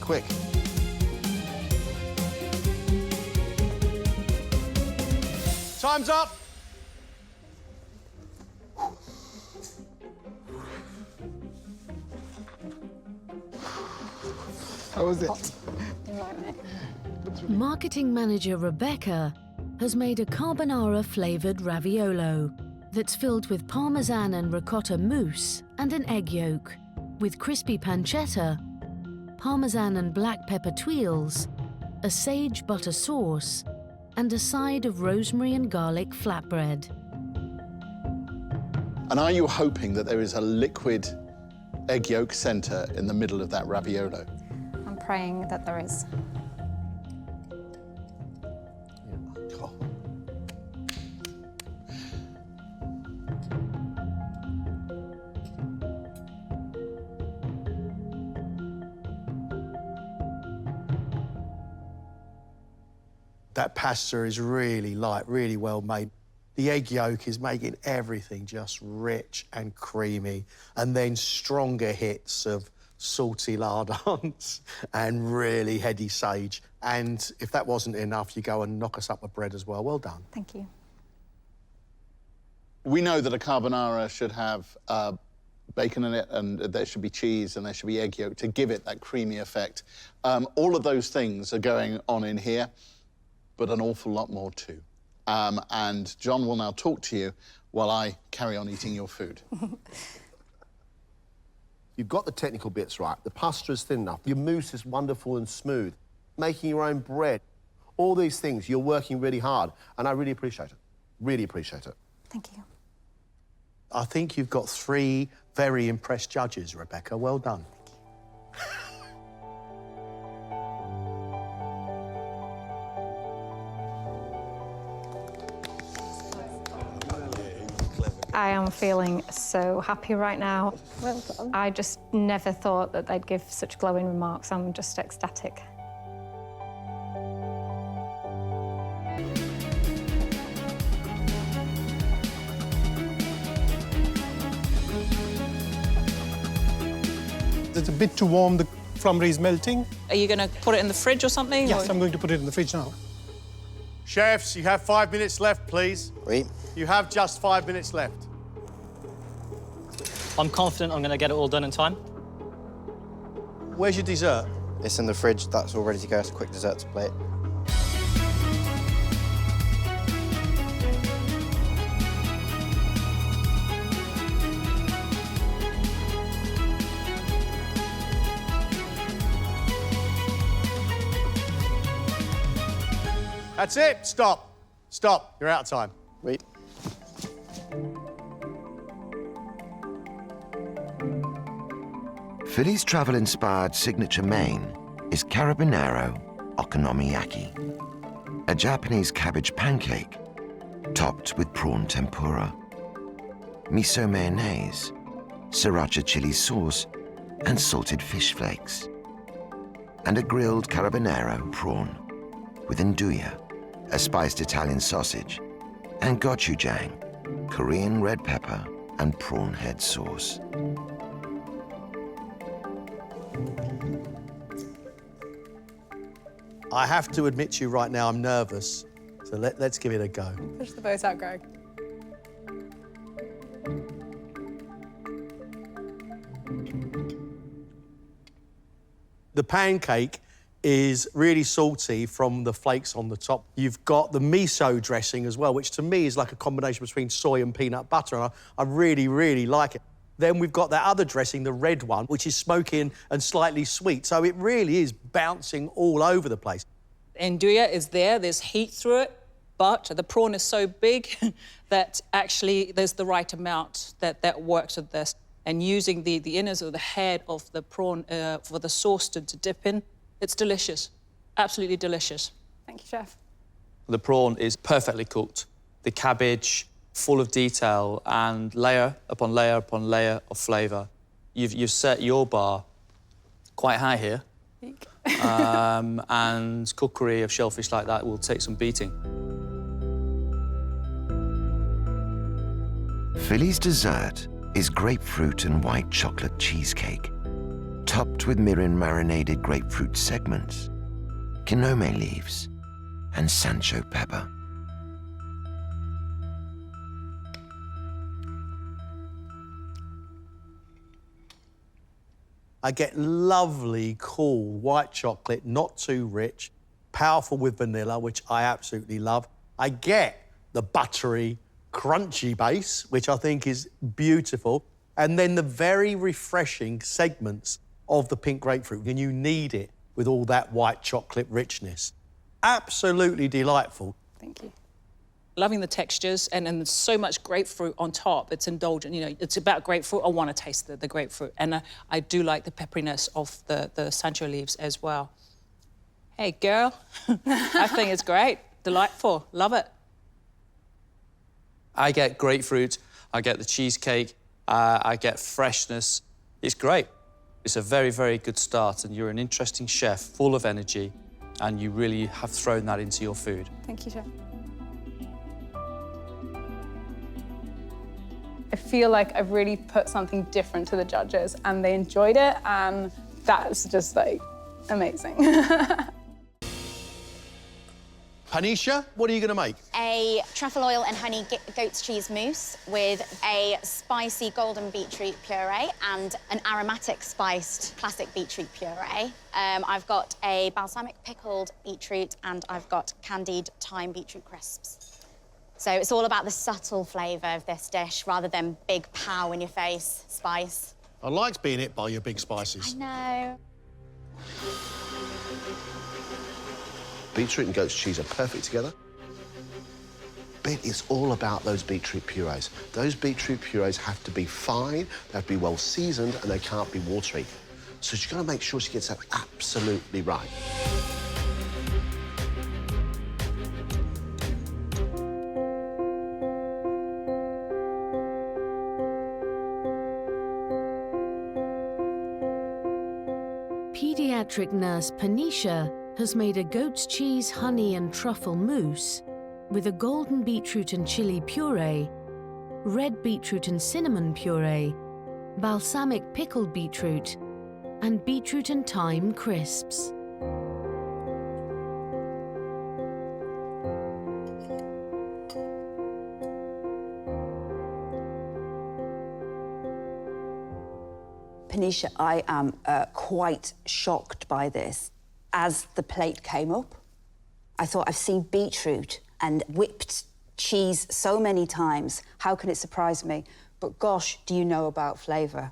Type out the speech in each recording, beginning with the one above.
quick. Time's up. How was it? Marketing manager Rebecca has made a carbonara-flavoured raviolo that's filled with parmesan and ricotta mousse and an egg yolk, with crispy pancetta, parmesan and black pepper tuiles, a sage butter sauce, and a side of rosemary and garlic flatbread. And are you hoping that there is a liquid egg yolk centre in the middle of that raviolo? I'm praying that there is. Oh. That pasta is really light, really well made. The egg yolk is making everything just rich and creamy, and then stronger hits of salty lardons and really heady sage. And if that wasn't enough, you go and knock us up with bread as well. Well done. Thank you. We know that a carbonara should have bacon in it, and there should be cheese, and there should be egg yolk to give it that creamy effect. All of those things are going on in here, but an awful lot more too. And John will now talk to you while I carry on eating your food. You've got the technical bits right. The pasta is thin enough. Your mousse is wonderful and smooth. Making your own bread. All these things, you're working really hard. And I really appreciate it. Really appreciate it. Thank you. I think you've got 3 very impressed judges, Rebecca. Well done. I am feeling so happy right now. Well done. I just never thought that they'd give such glowing remarks. I'm just ecstatic. It's a bit too warm, the flummery is melting. Are you going to put it in the fridge or something? Yes, or? I'm going to put it in the fridge now. Chefs, you have 5 minutes left, please. Oui. You have just 5 minutes left. I'm confident I'm going to get it all done in time. Where's your dessert? It's in the fridge, that's all ready to go. It's a quick dessert to plate. That's it. Stop. Stop. You're out of time. Wait. Philly's travel-inspired signature main is Carabinero Okonomiyaki, a Japanese cabbage pancake topped with prawn tempura, miso mayonnaise, sriracha chili sauce, and salted fish flakes, and a grilled carabinero prawn with nduja, a spiced Italian sausage, and gochujang, Korean red pepper and prawn head sauce. I have to admit to you right now, I'm nervous. So let's give it a go. Push the boat out, Greg. The pancake is really salty from the flakes on the top. You've got the miso dressing as well, which to me is like a combination between soy and peanut butter, and I really, really like it. Then we've got that other dressing, the red one, which is smoky and slightly sweet. So it really is bouncing all over the place. Nduja is there, there's heat through it, but the prawn is so big that actually there's the right amount that works with this. And using the innards or the head of the prawn for the sauce to dip in, it's delicious, absolutely delicious. Thank you, Chef. The prawn is perfectly cooked. The cabbage, full of detail, and layer upon layer upon layer of flavour. You've set your bar quite high here. And cookery of shellfish like that will take some beating. Philly's dessert is grapefruit and white chocolate cheesecake, topped with mirin-marinated grapefruit segments, quinome leaves, and Sancho pepper. I get lovely, cool white chocolate, not too rich, powerful with vanilla, which I absolutely love. I get the buttery, crunchy base, which I think is beautiful, and then the very refreshing segments of the pink grapefruit, and you need it with all that white chocolate richness. Absolutely delightful. Thank you. Loving the textures, and there's so much grapefruit on top. It's indulgent, you know, it's about grapefruit. I want to taste the grapefruit. And I do like the pepperiness of the Sancho leaves as well. Hey, girl, I think it's great. Delightful, love it. I get grapefruit, I get the cheesecake, I get freshness. It's great. It's a very, very good start, and you're an interesting chef, full of energy, and you really have thrown that into your food. Thank you, Chef. I feel like I've really put something different to the judges, and they enjoyed it, and that's just, like, amazing. Panisha, what are you going to make? A truffle oil and honey goat's cheese mousse with a spicy golden beetroot puree and an aromatic spiced classic beetroot puree. I've got a balsamic pickled beetroot, and I've got candied thyme beetroot crisps. So it's all about the subtle flavour of this dish rather than big pow in your face spice. I liked being hit by your big spices. I know. Beetroot and goat's cheese are perfect together. But it's all about those beetroot purees. Those beetroot purees have to be fine, they have to be well seasoned, and they can't be watery. So she's got to make sure she gets that absolutely right. Pediatric nurse Panisha has made a goat's cheese, honey and truffle mousse with a golden beetroot and chili puree, red beetroot and cinnamon puree, balsamic pickled beetroot, and beetroot and thyme crisps. Panisha, I am quite shocked by this. As the plate came up, I thought, I've seen beetroot and whipped cheese so many times. How can it surprise me? But gosh, do you know about flavour?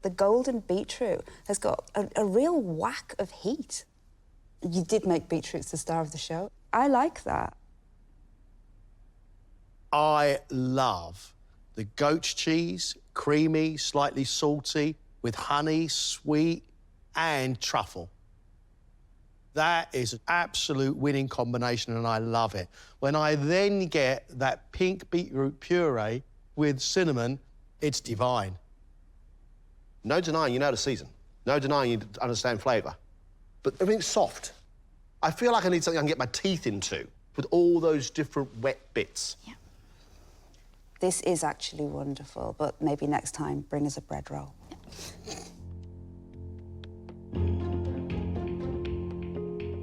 The golden beetroot has got a real whack of heat. You did make beetroots the star of the show. I like that. I love the goat's cheese, creamy, slightly salty, with honey, sweet, and truffle. That is an absolute winning combination, and I love it. When I then get that pink beetroot puree with cinnamon, it's divine. No denying you know the season. No denying you understand flavour. But everything's soft. I feel like I need something I can get my teeth into with all those different wet bits. Yeah. This is actually wonderful, but maybe next time bring us a bread roll.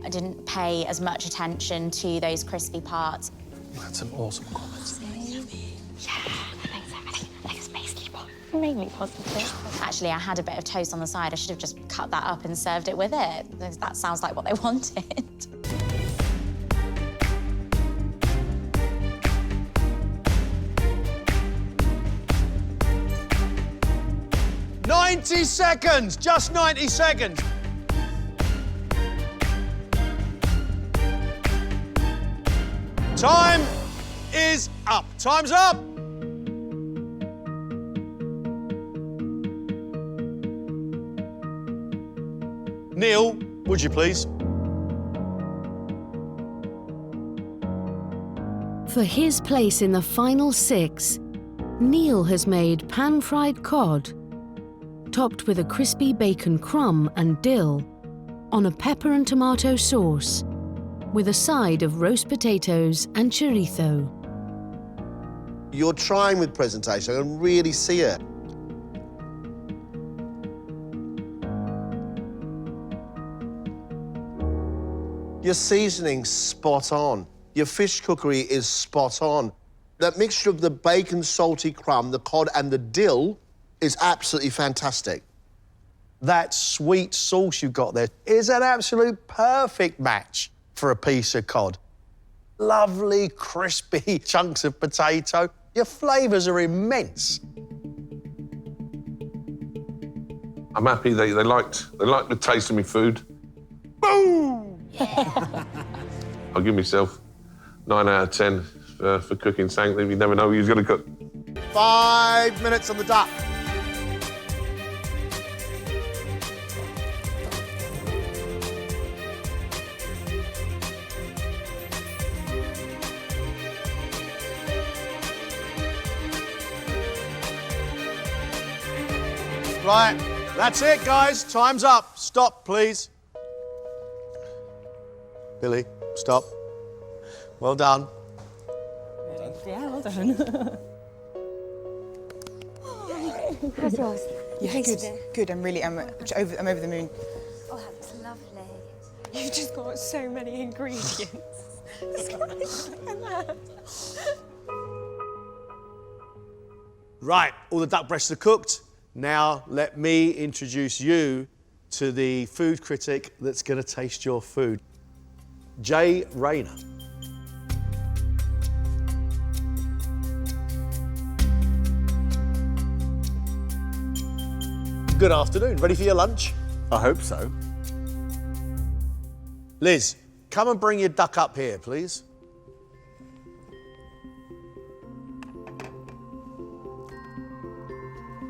I didn't pay as much attention to those crispy parts. That's an awesome comment. Yeah, I think so. I think like a space keeper. Mainly positive. Actually, I had a bit of toast on the side. I should have just cut that up and served it with it. That sounds like what they wanted. "90 seconds, just 90 seconds. Time is up. Time's up. Neil, would you please? For his place in the final 6, Neil has made pan-fried cod, topped with a crispy bacon crumb and dill, on a pepper and tomato sauce, with a side of roast potatoes and chorizo. You're trying with presentation. I can really see it. Your seasoning's spot on. Your fish cookery is spot on. That mixture of the bacon, salty crumb, the cod and the dill is absolutely fantastic. That sweet sauce you've got there is an absolute perfect match for a piece of cod. Lovely, crispy chunks of potato. Your flavours are immense. I'm happy they liked the taste of my food. Boom! I'll give myself 9 out of 10 for cooking something. You never know who's going to cook. 5 minutes on the dot. Right, that's it, guys. Time's up. Stop, please. Billy, stop. Well done. Yeah, well done. How's yours? Yeah, good. I'm over the moon. Oh, that's lovely. You've just got so many ingredients. Right, all the duck breasts are cooked. Now let me introduce you to the food critic that's going to taste your food, Jay Rayner. Good afternoon. Ready for your lunch? I hope so. Liz, come and bring your duck up here, please.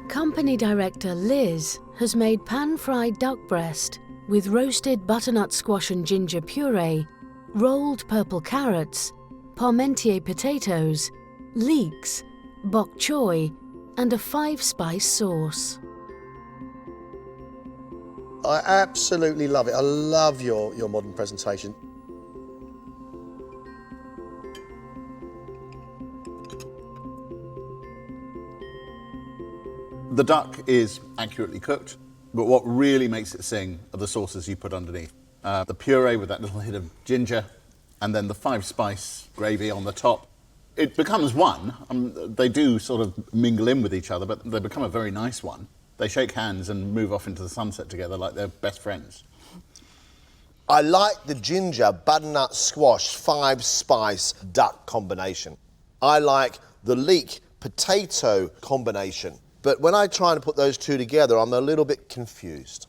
Company director Liz has made pan-fried duck breast with roasted butternut squash and ginger puree, rolled purple carrots, parmentier potatoes, leeks, bok choy, and a 5-spice sauce. I absolutely love it. I love your modern presentation. The duck is accurately cooked, but what really makes it sing are the sauces you put underneath. The puree with that little hit of ginger, and then the 5-spice gravy on the top. It becomes one. They do sort of mingle in with each other, but they become a very nice one. They shake hands and move off into the sunset together like they're best friends. I like the ginger, butternut squash, 5-spice duck combination. I like the leek potato combination. But when I try and put those two together, I'm a little bit confused.